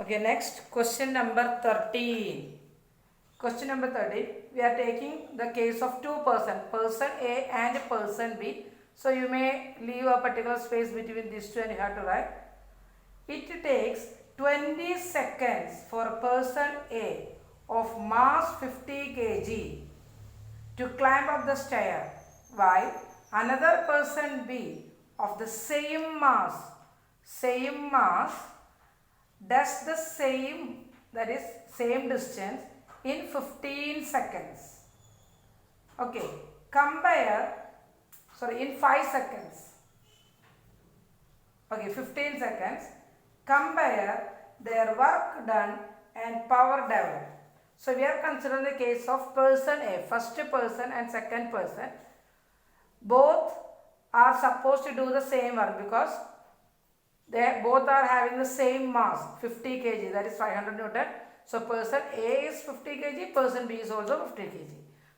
Okay, next question number 13. Question number 13. We are taking the case of two persons, person A and person B. So you may leave a particular space between these two and you have to write. It takes 20 seconds for person A of mass 50 kg to climb up the stair, while another person B of the same mass does the same, that is same distance in 15 seconds. Okay, in 5 seconds. Okay, 15 seconds. Compare their work done and power developed. So we are considering the case of person A, first person and second person. Both are supposed to do the same work because they both are having the same mass, 50 kg, that is 500 Newton. So person A is 50 kg, person B is also 50 kg.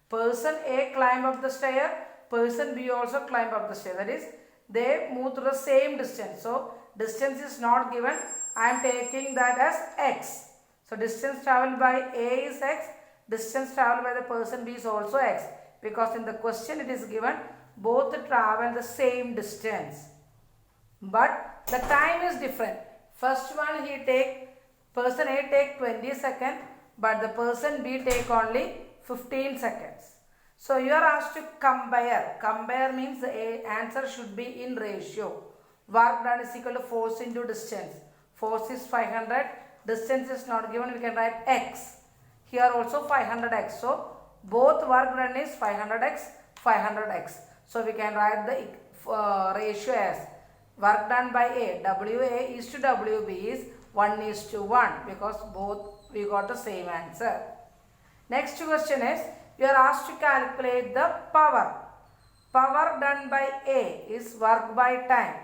Person A climb up the stair, person B also climb up the stair. That is, they move through the same distance. So distance is not given. I am taking that as x. So distance traveled by A is x, distance traveled by the person B is also x. Because in the question it is given both travel the same distance. But the time is different. First one person A take 20 seconds, but the person B take only 15 seconds. So you are asked to compare. Compare means the answer should be in ratio. Work done is equal to force into distance. Force is 500. Distance is not given. We can write x. Here also 500x. So both work done is 500x, 500x. So we can write the ratio as work done by A, WA is to WB is 1:1 because both we got the same answer. Next question is, you are asked to calculate the power. Power done by A is work by time.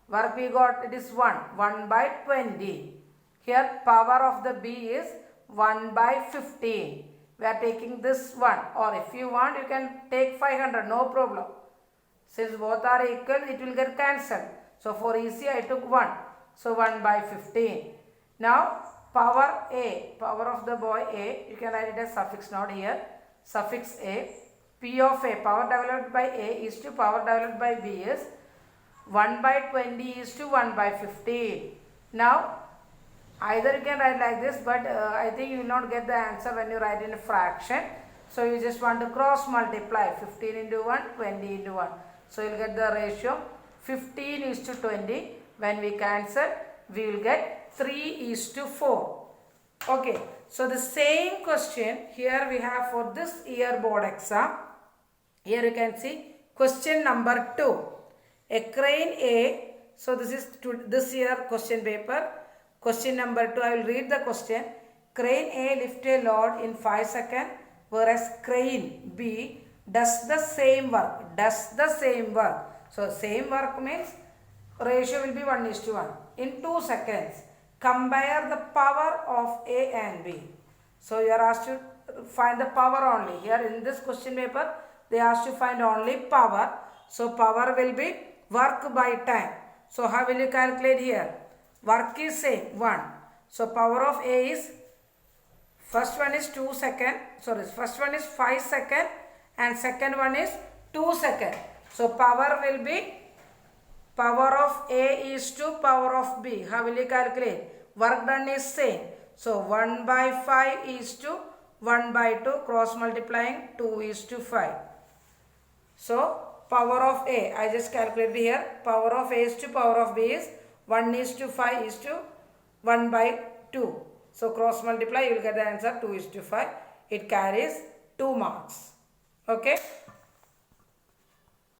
Work we got, it is 1 by 20. Here power of the B is 1 by 15. We are taking this one, or if you want you can take 500, no problem. Since both are equal, it will get cancelled. So for easy I took 1. So 1 by 15. Now power A, power of the boy A, you can write it as suffix not here. Suffix A. P of A, power developed by A is to power developed by B is 1 by 20 is to 1 by 15. Now either you can write like this, but I think you will not get the answer when you write in a fraction. So you just want to cross multiply 15 into 1, 20 into 1. So you will get the ratio 15 is to 20. When we cancel, we will get 3 is to 4. Okay, so the same question here we have for this year board exam. Here you can see question number 2. A crane A. So this is this year question paper. Question number 2. I will read the question. Crane A lift a load in 5 seconds, whereas crane B does the same work. So same work means ratio will be 1:1 in 2 seconds. Compare the power of A and B. So you are asked to find the power only. Here in this question paper, they asked to find only power. So power will be work by time. So how will you calculate here? Work is same 1. So power of A is, first one is 2 seconds. Sorry, first one is 5 seconds and second one is 2 seconds. So power will be, power of A is to power of B. How will you calculate? Work done is same. So 1 by 5 is to 1 by 2, cross multiplying 2 is to 5. So power of A, I just calculated here. Power of A is to power of B is 1 is to 5 is to 1 by 2. So cross multiply, you will get the answer 2 is to 5. It carries 2 marks. Okay.